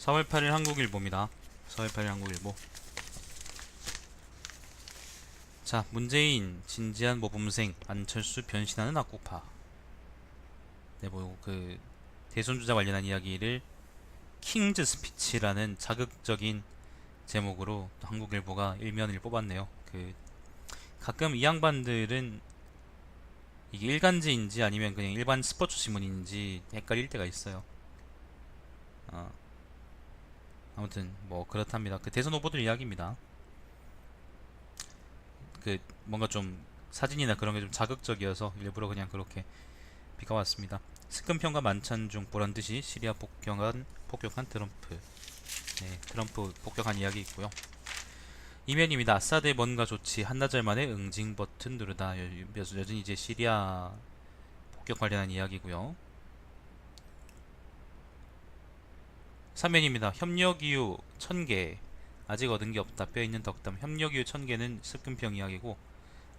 4월 8일 한국일보입니다. 4월 8일 한국일보. 자, 문재인 진지한 모범생, 안철수 변신하는 악구파. 네, 뭐 그 대선 주자 관련한 이야기를 킹즈 스피치라는 자극적인 제목으로 또 한국일보가 일면을 뽑았네요. 가끔 이 양반들은 이게 일간지인지 아니면 그냥 일반 스포츠 신문인지 헷갈릴 때가 있어요. 어, 아무튼 뭐 그렇답니다. 대선 후보들 이야기입니다. 뭔가 좀 사진이나 그런 게 좀 자극적이어서 일부러 그냥 그렇게 비가 왔습니다. 승금평가 만찬 중 보란듯이 시리아 폭격한 트럼프. 네, 트럼프 폭격한 이야기 있고요. 이면입니다. 아사드의 뭔가 좋지 한나절 만에 응징 버튼 누르다. 여전히 이제 시리아 폭격 관련한 이야기고요. 3면입니다. 협력 이유 1000개 아직 얻은 게 없다. 뼈있는 덕담. 협력 이유 1000개는 승금평 이야기고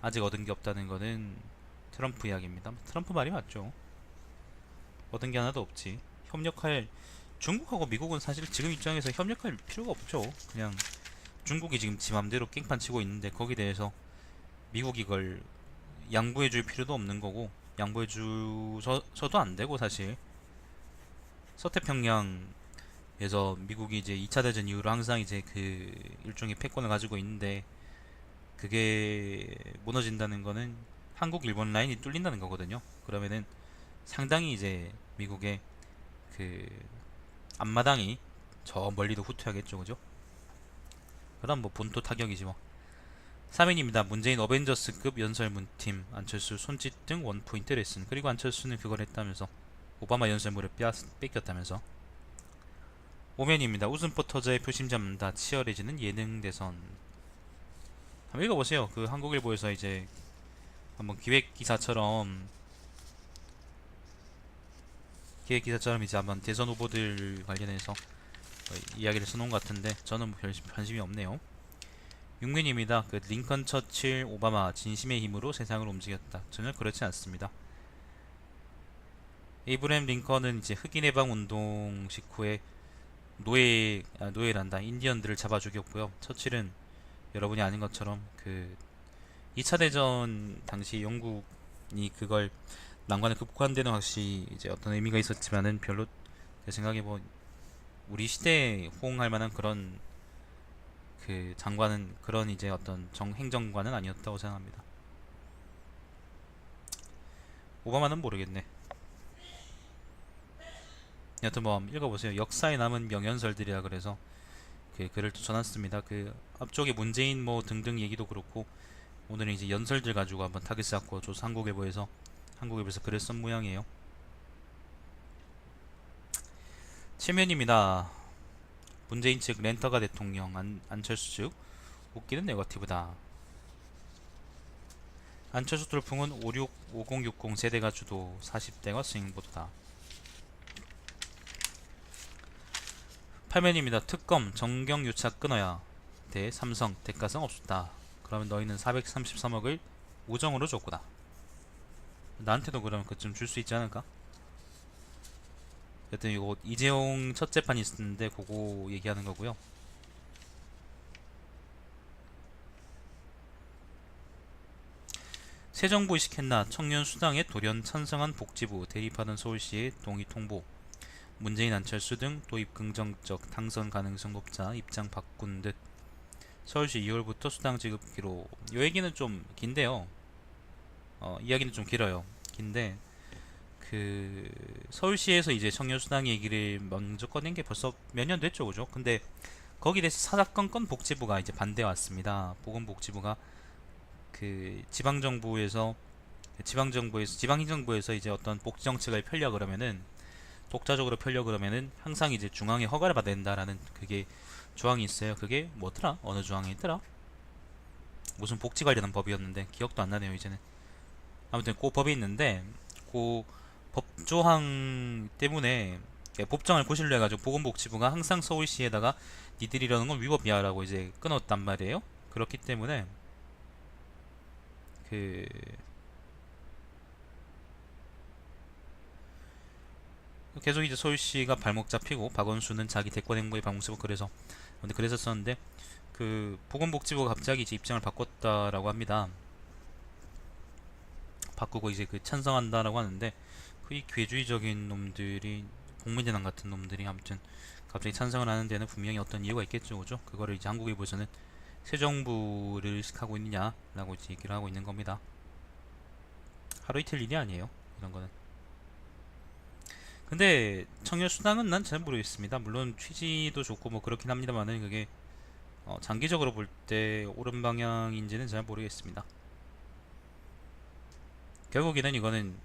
아직 얻은 게 없다는 거는 트럼프 이야기입니다. 트럼프 말이 맞죠. 얻은 게 하나도 없지. 협력할 중국하고 미국은 사실 지금 입장에서 협력할 필요가 없죠. 그냥 중국이 지금 지 맘대로 깽판 치고 있는데 거기에 대해서 미국이 이걸 양보해 줄 필요도 없는 거고 양보해 주셔도 안 되고 사실 서태평양에서 미국이 이제 2차 대전 이후로 항상 이제 일종의 패권을 가지고 있는데 그게 무너진다는 거는 한국 일본 라인이 뚫린다는 거거든요. 그러면은 상당히 이제 미국의 그 앞마당이 저 멀리도 후퇴하겠죠, 그죠? 그다음 뭐 본토 타격이지 뭐. 3인입니다. 문재인 어벤져스급 연설문팀 안철수 손짓 등 원포인트 레슨. 그리고 안철수는 그걸 했다면서 오바마 연설물을 뺏겼다면서. 5면입니다. 웃음보 터져의 표심 잡는다. 치열해지는 예능 대선. 한번 읽어보세요. 한국일보에서 이제 한번 기획기사처럼 이제 한번 대선 후보들 관련해서 이야기를 써놓은 것 같은데 저는 뭐 별 관심이 없네요. 6면입니다. 링컨, 처칠, 오바마 진심의 힘으로 세상을 움직였다. 전혀 그렇지 않습니다. 에이브램 링컨은 이제 흑인 해방 운동 직후에 노예란다. 인디언들을 잡아 죽였고요. 처칠은 여러분이 아는 것처럼 2차 대전 당시 영국이 그걸 난관을 극복한 데는 확실히 이제 어떤 의미가 있었지만은 별로 제 생각에 뭐 우리 시대에 호응할 만한 그런 장관은 그런 이제 어떤 행정관은 아니었다고 생각합니다. 오바마는 모르겠네. 여튼 뭐 한번 읽어보세요. 역사에 남은 명연설들이라 그래서 글을 또 전놨습니다. 앞쪽에 문재인 뭐 등등 얘기도 그렇고 오늘은 이제 연설들 가지고 한번 타겟 잡고 조선 한국일보에서 글을 쓴 모양이에요. 체면입니다. 문재인 측 렌터가 대통령, 안철수 측 웃기는 네거티브다. 안철수 돌풍은 5060 세대가 주도 40대가 스윙보드다. 8면입니다. 특검 정경유착 끊어야 대 삼성 대가성 없었다. 그러면 너희는 433억을 우정으로 줬구나. 나한테도 그러면 그쯤 줄 수 있지 않을까? 여튼 이거 이재용 첫 재판이 있었는데 그거 얘기하는 거고요. 새 정부 이식했나 청년 수당에 돌연 찬성한 복지부 대립하던 서울시의 동의 통보. 문재인 안철수 등 도입 긍정적 당선 가능성 높자 입장 바꾼 듯. 서울시 2월부터 수당 지급기로. 이 얘기는 좀 긴데요. 이야기는 좀 길어요. 긴데 서울시에서 이제 청년 수당 얘기를 먼저 꺼낸 게 벌써 몇 년 됐죠, 그죠? 근데 거기에 대해서 사사건건 복지부가 이제 반대 왔습니다. 보건복지부가 지방행정부에서 이제 어떤 복지 정책을 펴려 그러면은 독자적으로 펴려 그러면은 항상 이제 중앙의 허가를 받아야 된다라는 그게 조항이 있어요. 그게 뭐더라? 어느 조항에 있더라? 무슨 복지 관련한 법이었는데 기억도 안 나네요 이제는. 아무튼 그 법이 있는데 그 법조항 때문에 법정을 고실로 해가지고 보건복지부가 항상 서울시에다가 니들이 이러는 건 위법이야라고 이제 끊었단 말이에요. 그렇기 때문에 계속 이제 서울시가 발목 잡히고 박원순은 자기 대권 행보에 발목 잡고 그래서 근데 그랬었었는데 그 보건복지부가 갑자기 이제 입장을 바꿨다라고 합니다. 바꾸고 이제 그 찬성한다라고 하는데 그 이 괴주의적인 놈들이 공민대당 같은 놈들이 아무튼 갑자기 찬성을 하는 데는 분명히 어떤 이유가 있겠죠, 그죠? 그거를 이제 한국일보에서는 새 정부를 의식하고 있느냐라고 이제 얘기를 하고 있는 겁니다. 하루 이틀 일이 아니에요, 이런 거는. 근데 청년수당은 난 잘 모르겠습니다. 물론 취지도 좋고 뭐 그렇긴 합니다만은 그게 장기적으로 볼 때 옳은 방향인지는 잘 모르겠습니다. 결국에는 이거는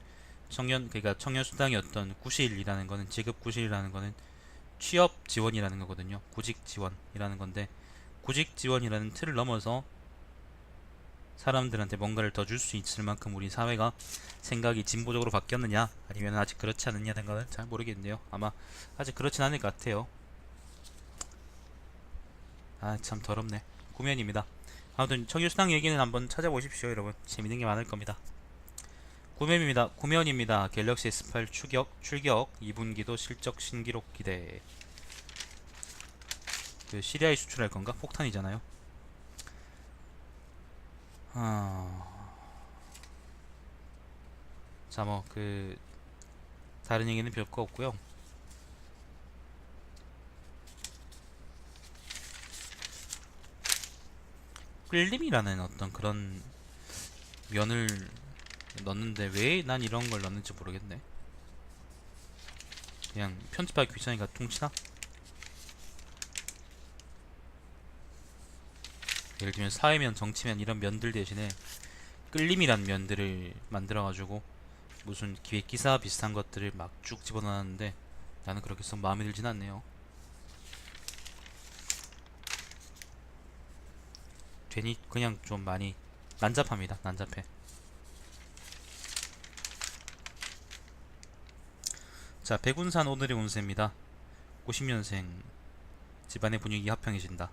그러니까 청년수당의 어떤 구실이라는 거는 지급 구실이라는 거는 취업 지원이라는 거거든요. 구직 지원이라는 건데 구직 지원이라는 틀을 넘어서 사람들한테 뭔가를 더 줄 수 있을 만큼 우리 사회가 생각이 진보적으로 바뀌었느냐 아니면 아직 그렇지 않느냐는 거는 잘 모르겠네요. 아마 아직 그렇진 않을 것 같아요. 아 참 더럽네. 구면입니다. 아무튼 청일수당 얘기는 한번 찾아보십시오 여러분. 재밌는 게 많을 겁니다. 구면입니다. 갤럭시 S8 출격 2분기도 실적 신기록 기대. 그 시리아에 수출할 건가? 폭탄이잖아요. 자, 뭐 그 다른 얘기는 별 거 없고요. 끌림이라는 어떤 그런 면을 넣는데 왜 난 이런 걸 넣는지 모르겠네. 그냥 편집하기 귀찮으니까 퉁치나? 예를 들면 사회면, 정치면 이런 면들 대신에 끌림이란 면들을 만들어가지고 무슨 기획기사 비슷한 것들을 막 쭉 집어넣었는데 나는 그렇게 썩 마음에 들진 않네요. 괜히 그냥 좀 많이 난잡합니다. 난잡해. 자, 백운산 오늘의 운세입니다. 90년생 집안의 분위기 화평해진다.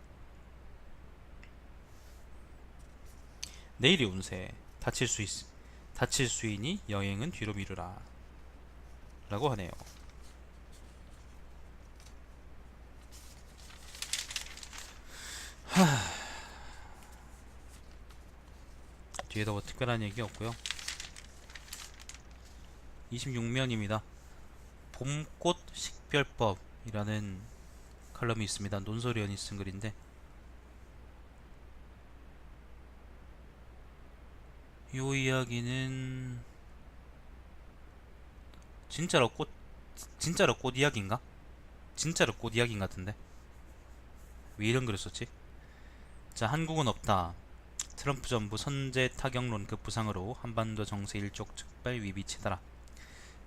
내일의 운세 다칠 수 있니 여행은 뒤로 미루라 라고 하네요. 뒤에도 뭐 특별한 얘기 없고요. 26면입니다. 봄꽃 식별법이라는 칼럼이 있습니다. 논설위원이 쓴 글인데 이 이야기는 진짜로 꽃 이야기인가? 진짜로 꽃 이야기인 같은데 왜 이런 글을 썼지? 자, 한국은 없다. 트럼프 정부 선제 타격론 급부상으로 한반도 정세 일촉즉발 위비 치달아.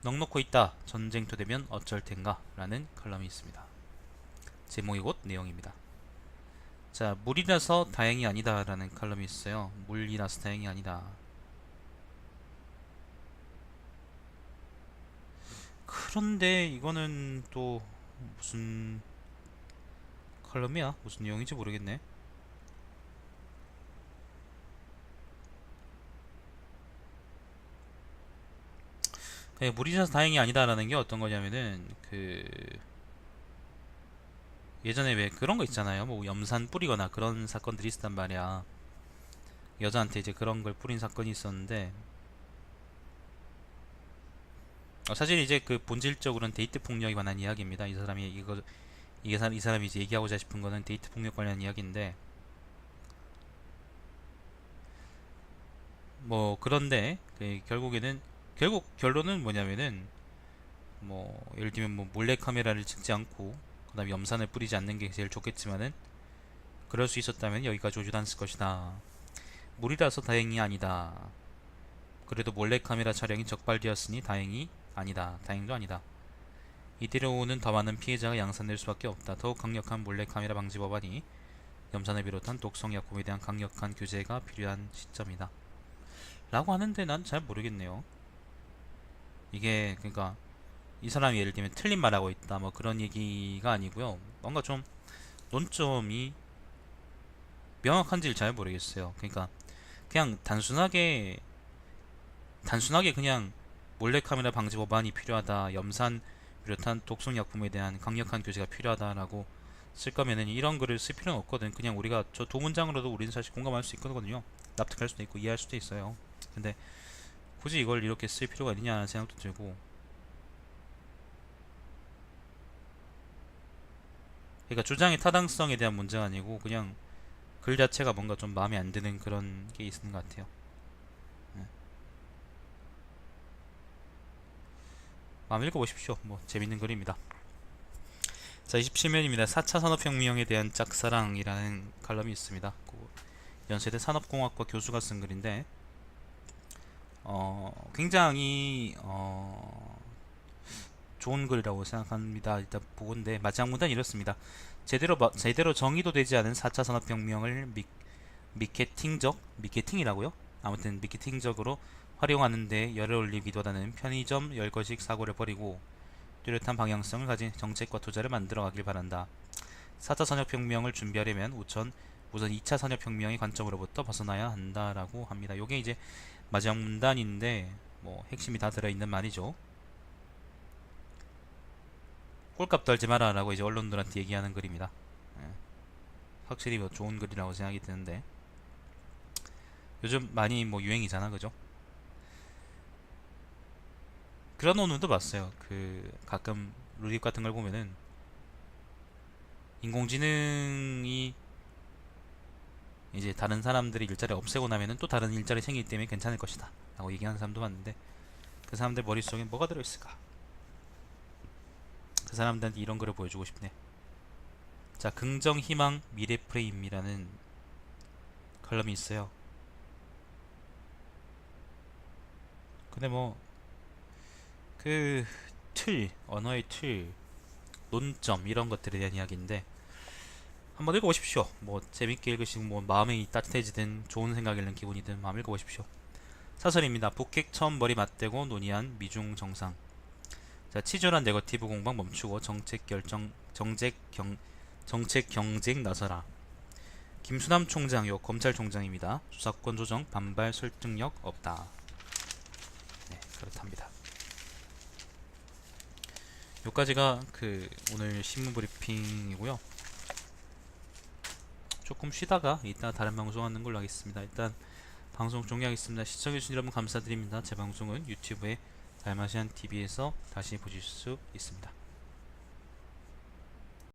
넉넉고 있다. 전쟁터 되면 어쩔 텐가? 라는 칼럼이 있습니다. 제목이 곧 내용입니다. 자, 물이라서 다행이 아니다 라는 칼럼이 있어요. 물이라서 다행이 아니다. 그런데 이거는 또 무슨 칼럼이야? 무슨 내용인지 모르겠네. 물이라서 다행이 아니다라는 게 어떤 거냐면은 그 예전에 왜 그런 거 있잖아요. 뭐 염산 뿌리거나 그런 사건들이 있었단 말이야. 여자한테 이제 그런 걸 뿌린 사건이 있었는데 사실 이제 그 본질적으로는 데이트 폭력에 관한 이야기입니다. 이 사람이 이 사람이 이제 얘기하고자 싶은 거는 데이트 폭력 관련 이야기인데 뭐 그런데 결국 결론은 뭐냐면은 뭐 예를 들면 뭐 몰래 카메라를 찍지 않고 그다음에 염산을 뿌리지 않는 게 제일 좋겠지만은 그럴 수 있었다면 여기까지 오지도 않을 것이다. 물이라서 다행이 아니다. 그래도 몰래 카메라 촬영이 적발되었으니 다행이 아니다. 다행도 아니다. 이대로는 더 많은 피해자가 양산될 수밖에 없다. 더욱 강력한 몰래카메라 방지 법안이 염산을 비롯한 독성약품에 대한 강력한 규제가 필요한 시점이다. 라고 하는데 난 잘 모르겠네요. 이게 그러니까 이 사람이 예를 들면 틀린 말하고 있다 뭐 그런 얘기가 아니고요. 뭔가 좀 논점이 명확한지를 잘 모르겠어요. 그러니까 그냥 단순하게 그냥 몰래카메라 방지 법안이 필요하다. 염산 뚜렷한 독성약품에 대한 강력한 규제가 필요하다라고 쓸 거면은 이런 글을 쓸 필요는 없거든. 그냥 우리가 저 두 문장으로도 우리는 사실 공감할 수 있거든요. 납득할 수도 있고 이해할 수도 있어요. 근데 굳이 이걸 이렇게 쓸 필요가 있냐는 생각도 들고, 그러니까 주장의 타당성에 대한 문제가 아니고 그냥 글 자체가 뭔가 좀 마음에 안 드는 그런 게 있는 것 같아요. 네. 마음 읽어보십시오. 뭐 재밌는 글입니다. 자, 27면입니다. 4차 산업혁명에 대한 짝사랑이라는 칼럼이 있습니다. 그 연세대 산업공학과 교수가 쓴 글인데 굉장히 좋은 글이라고 생각합니다. 일단 보건데 마지막 문단이 이렇습니다. 제대로 정의도 되지 않은 4차 산업혁명을 미케팅이라고요? 아무튼 미케팅적으로 활용하는데 열을 올리기보다는 편의점 열거식 사고를 버리고 뚜렷한 방향성을 가진 정책과 투자를 만들어 가길 바란다. 4차 산업혁명을 준비하려면 우선 2차 산업혁명의 관점으로부터 벗어나야 한다라고 합니다. 요게 이제 마지막 문단인데 뭐 핵심이 다 들어있는 말이죠. 꼴값 떨지 마라 라고 이제 언론들한테 얘기하는 글입니다. 예. 확실히 뭐 좋은 글이라고 생각이 드는데 요즘 많이 뭐 유행이잖아, 그죠? 그런 논문도 봤어요. 그 가끔 루립 같은 걸 보면은 인공지능이 이제 다른 사람들이 일자리 없애고 나면은 또 다른 일자리 생기기 때문에 괜찮을 것이다 라고 얘기하는 사람도 봤는데, 그 사람들 머릿속에 뭐가 들어있을까? 그 사람들한테 이런 글을 보여주고 싶네. 자, 긍정, 희망, 미래 프레임이라는 칼럼이 있어요. 근데 뭐 그 언어의 틀, 논점 이런 것들에 대한 이야기인데 한번 읽어보십시오. 뭐 재밌게 읽으시고 뭐 마음이 따뜻해지든 좋은 생각이 든 기분이든 마음 읽어보십시오. 사설입니다. 북핵 처음 머리 맞대고 논의한 미중 정상. 자, 치졸한 네거티브 공방 멈추고 정책 경쟁 나서라. 김수남 총장, 요 검찰총장입니다. 수사권 조정 반발 설득력 없다. 네, 그렇답니다. 요까지가 그 오늘 신문 브리핑이고요. 조금 쉬다가 이따 다른 방송 하는 걸로 하겠습니다. 일단 방송 종료하겠습니다. 시청해주신 여러분 감사드립니다. 제 방송은 유튜브에 달마시안 TV에서 다시 보실 수 있습니다.